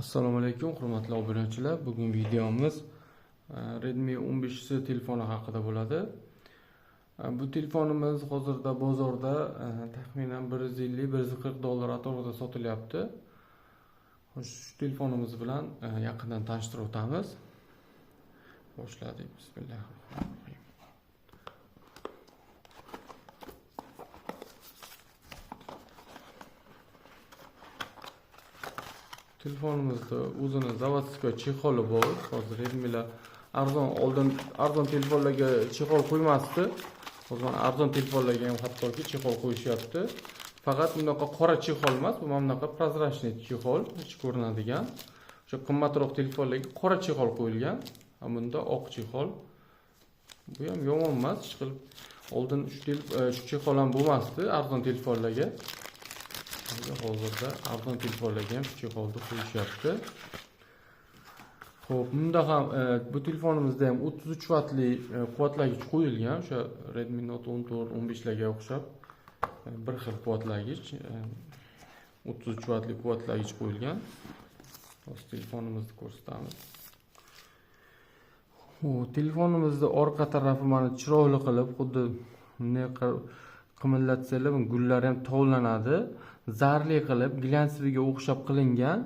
Assalomu alaykum, hurmatli obunachilar. Bugun videomiz Redmi 15C telefoni haqida bo'ladi. Bu telefonimiz hozirda bozorda taxminan 150-140 dollar atrofida sotilyapti. Shu telefonimiz bilan yaqindan tanishtirib o'tamiz. Boshladik. Bismillahirrohmanirrohim. Telefonimizda o'zini zavodskiy chexoli bor. Hozir Redmi'lar arzon telefonlarga chexol qo'ymasdi. Hozir arzon telefonlarga ham hattoki chexol qo'yishyapti. Faqat bunaqa qora chexol emas, bu bunaqa prozrachniy chexol, ichi ko'rinadigan. O'sha qimmatroq telefonlarga qora chexol qo'yilgan. Bunda oq chexol. Bu ham yomon emas, ishqilib oldin shu chexol ham bo'lmasdi arzon telefonlarga. Hozirda arzon telefonlarga ham shu chexolni qo'yishyapti. Xo'p, bunda ham bu telefonimizda ham 33 vatli quvvatlagich qo'yilgan. O'sha Redmi Note 14, 15 larga o'xshab bir xil quvvatlagich, 33 vatli quvvatlagich qo'yilgan. Hozir telefonimizni ko'rsatamiz. Telefonimizda orqa tarafi mana chiroyli qilib, xuddi bunday qimillatsalar, gullar ham tovlanadi. Zarli qilib, glansiga o'xshab qilingan.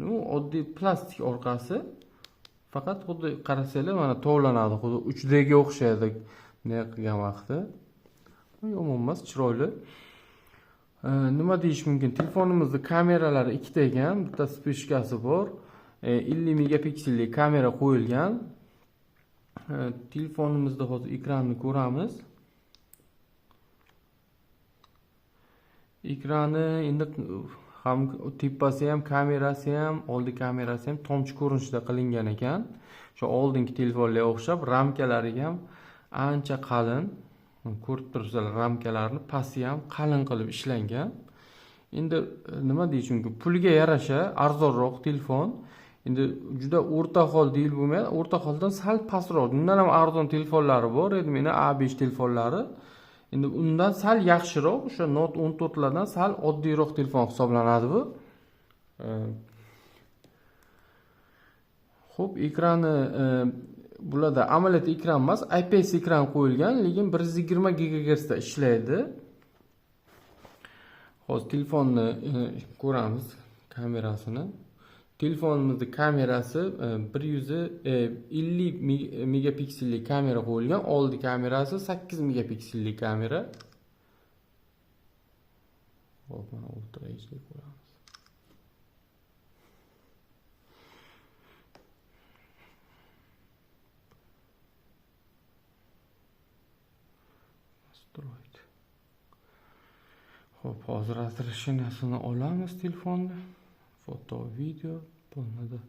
Bu oddiy plastik orqasi. Faqat xuddi qarasanglar, mana tovlanadi, xuddi 3D ga o'xshaydi bunday qilgan vaqti. Yomon emas, chiroyli. Nima deyish mumkin? Telefonimizda kameralari ikkita ekan, bitta speshkasi bor. 50 megapiksellik kamera qo'yilgan. Telefonimizda hozir ekranni ko'ramiz. Ekrani endi ham tepasi ham, kamerasi ham, oldi kamerasi ham tomchi ko'rinishda qilingan ekan. Shu oldingi telefonlarga o'xshab ramkalari ham ancha qalin. Ko'rib turibsizlar, ramkalarni pasti ham qalin qilib ishlangan. Endi nima deyish mumkin? Pulga yarasha arzonroq telefon. Endi juda o'rta hol deyil bo'lmaydi, o'rta holdan sal pastroq. Bundan ham arzon telefonlari bor, Redmi A5 telefonlari. Endi undan sal yaxshiroq, o'sha Note 14 lardan sal oddiyroq telefon hisoblanadi bu. Xo'p, ekrani bularda AMOLED ekran emas, IPS ekran qo'yilgan, lekin 120 GHz da ishlaydi. Hozir telefonni ko'ramiz kamerasini. Telefonimizning kamerasi 150 megapiksellik kamera qo'yilgan. Oldi kamerasi 8 megapiksellik kamera. Hop, mana ultra-HD ko'ramiz. Nastroyed. Hop, hozir разрешениясini olamiz telefonni. Foto, video, полнода,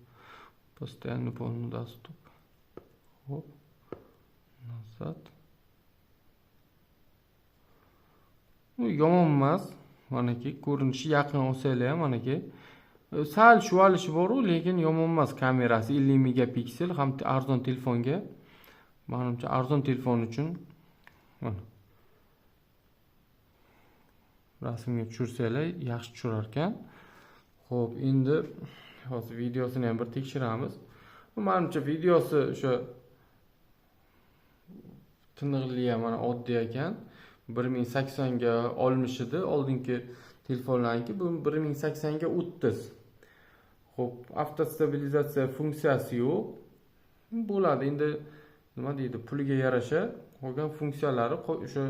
постоянно полный доступ. Хоп, назад. Yomon emas. Manaki ko'rinishi yaqin olsanglar ham manaki sal shuvalishi bor-ku, lekin yomon emas. Kamerasi 50 megapiksel, ham arzon telefonga. Menimcha arzon telefon uchun mana rasmga tushirsanglar yaxshi tushirar ekan. Xo'p, endi hozir videosini ham bir tekshiramiz. Menimcha videosi o'sha tiniqli ham mana oddiy ekan. 1080 ga olmish edi, oldingi telefonlarniki bu 1080 ga 30. Xo'p, avtostabilizatsiya funksiyasi yo'q. Bo'ladi. Endi nima deydi? Puliga yarasha qolgan funksiyalari o'sha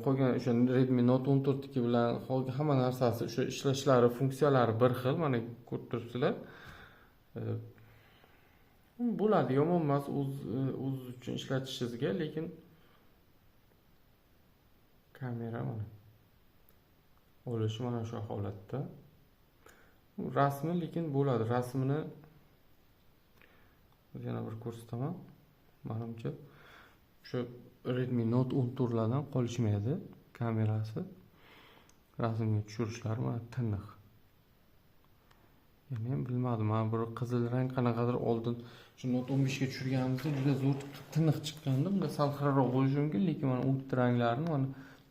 qolgan o'sha Redmi Note 14 bilan qolgan hamma narsasi o'sha ishlashlari, funksiyalari bir xil. Mana ko'rib turibsizlar. Bo'ladi, yomon emas o'z uchun ishlatishingizga, lekin kamera mana olishi mana shu holatda. Rasmi lekin bo'ladi. Rasmini yana bir ko'rsataman. Menimcha shu Redmi Note 14 lardan qolishmaydi kamerasi. Rasmga tushirishlari mana tiniq. Men bilmadim, mana bir qizil rang qanaqadir oldin shu Note 15 ga tushirganimizda juda zo'r tiniq chiqqandi. Bunda sal xiraroq bo'lishi mumkin, lekin mana 10 ranglarni mana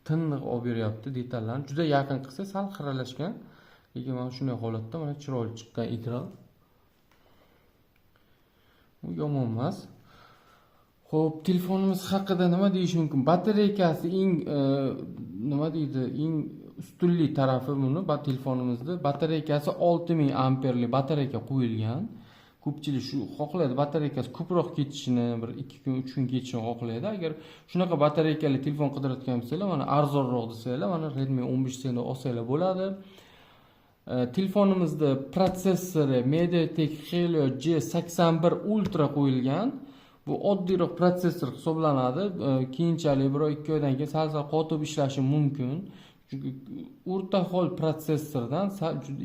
tiniq olib beryapti, detallarni. Juda yaqin qilsa sal xiralashgan, lekin mana shunday holatda mana chiroyli chiqqan ekran. U yomon emas. Xo'p, telefonimiz haqida nima deyish mumkin? Batareykasi eng nima deydi? Eng ustunli tarafi buni telefonimizda batareykasi 6000 amperli batareyka qo'yilgan. Ko'pchilik shu xohlaydi, batareykasi ko'proq ketishini, bir 2 kun, 3 kun ketishini xohlaydi. Agar shunaqa batareykali telefon qidirayotgan bo'lsanglar, mana arzonroq desanglar, mana Redmi 15 ni olsanglar bo'ladi. Telefonimizda protsessori MediaTek Helio G81 Ultra qo'yilgan. Bu oddiyroq protsessor hisoblanadi. Keyinchalik 1-2 oydan keyin sal qotib ishlashi mumkin. Chunki o'rta hol protsessordan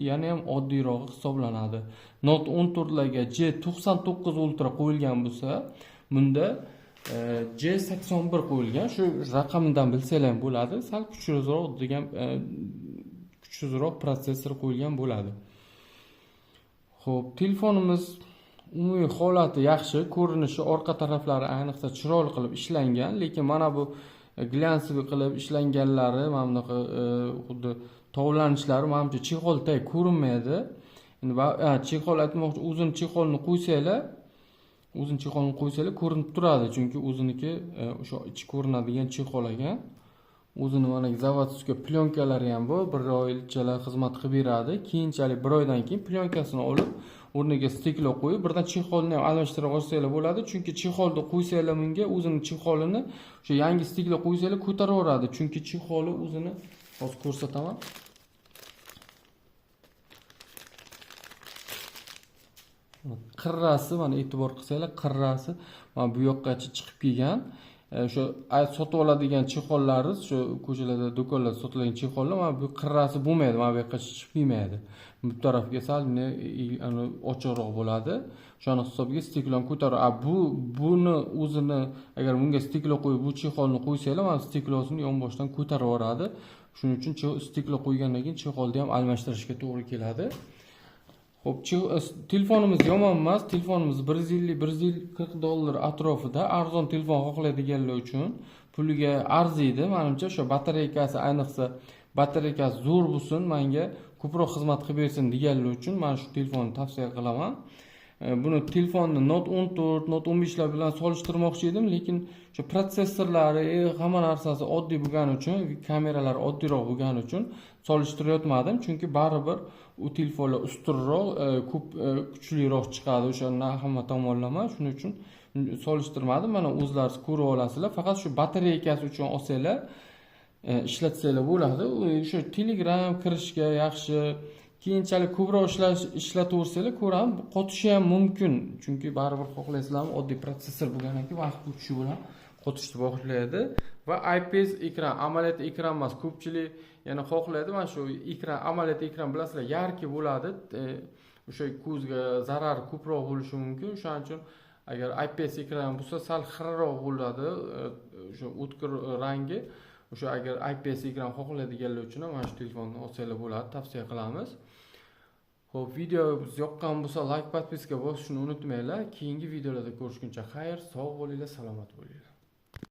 yana ham oddiyroq hisoblanadi. Note 14 larga G99 Ultra qo'yilgan bo'lsa, bunda G81 qo'yilgan. Shu raqamdan bilsanglar ham bo'ladi. Sal kuchsizroq degan kuchsizroq protsessor qo'yilgan bo'ladi. Xo'p, telefonimiz umumiy holati yaxshi, ko'rinishi orqa taraflari ayniqsa chiroyli qilib ishlangan, lekin mana bu glansiy qilib ishlanganlari, mana bunaqa xuddi tovlanishlari menimcha chexolday ko'rinmaydi. Endi chexol aytmoqchi, uzun chexolni qo'ysanglar ko'rinib turadi, chunki o'ziniki o'sha ichi ko'rinadigan chexol ekan. O'zini mana zavodskiy plyonkalari ham bor, 1 oychalar xizmat qilib beradi. Keyinchalik 1 oydan keyin plyonkasini olib, o'rniga stiklo qo'yib, birdan chexolni ham almashtirib olsanglar bo'ladi, chunki chexolni qo'ysanglar bunga o'zini chexolini o'sha yangi stiklo qo'ysanglar ko'taraveradi, chunki chexoli o'zini hozir ko'rsataman. Qirrasi, mana e'tibor qilsanglar, qirrasi mana bu yoqqacha chiqib kelgan. Shu sotib oladigan chexollari, shu ko'chalarda, do'konlarda sotiladigan chexollar mana bu qirrasi bo'lmaydi, mana bu yoqqa chiqib kelmaydi. Bu tarafga sal ochiqroq bo'ladi. O'shani hisobiga stikloni ko'taradi. Buni o'zini agar bunga stiklo qo'yib, bu chexolni qo'ysanglar, mana stiklosini yonboshdan ko'taraveradi. Shuning uchun stiklo qo'ygandan keyin chexolni ham almashtirishga to'g'ri keladi. Xo'p, telefonimiz yomon emas. Telefonimiz 150-140 dollar atrofida. Arzon telefon xohlaydiganlar uchun puliga arziydi. Menimcha o'sha batareykasi, ayniqsa batareykasi zo'r bo'lsin, menga ko'proq xizmat qilib bersin deganlar uchun men shu telefonni tavsiya qilaman. Buni telefonni Note 14, Note 15 lar bilan solishtirmoqchi edim, lekin o'sha protsessorlari, hamma narsasi oddiy bo'lgani uchun, kameralar oddiyroq bo'lgani uchun solishtirayotmadim, chunki baribir u telefonlar ustunroq, ko'p kuchliroq chiqadi o'sha hamma tomonlama, shuning uchun solishtirmadim. Mana o'zlaringiz ko'rib olasizlar. Faqat shu batareykasi uchun olsanglar, ishlatsanglar bo'ladi. O'sha Telegram kirishga yaxshi, keyinchalik ko'proq ishlataversanglar, ko'ram qotishi ham mumkin. Chunki baribir xohlaysizlarmi, oddiy protsessor bo'lgandan keyin vaqt o'tishi bilan qotishni boshlaydi va IPS ekran, AMOLED ekran emas. Ko'pchilik yana xohlaydi, mana shu ekran, AMOLED ekran bilasizlar, yarki bo'ladi. O'sha ko'zga zarar ko'proq bo'lishi mumkin. Shuning uchun agar IPS ekran bo'lsa, sal xiraroq bo'ladi, o'sha o'tkir rangi. O'sha agar IPS ekran xohlaydiganlar uchun mana shu telefonni olsanglar bo'ladi, tavsiya qilamiz. Xo'p, videomiz yoqqan bo'lsa, like, podpiska bosishni unutmanglar. Keyingi videolarda ko'rishguncha xayr, sog' bo'linglar, salomat bo'linglar.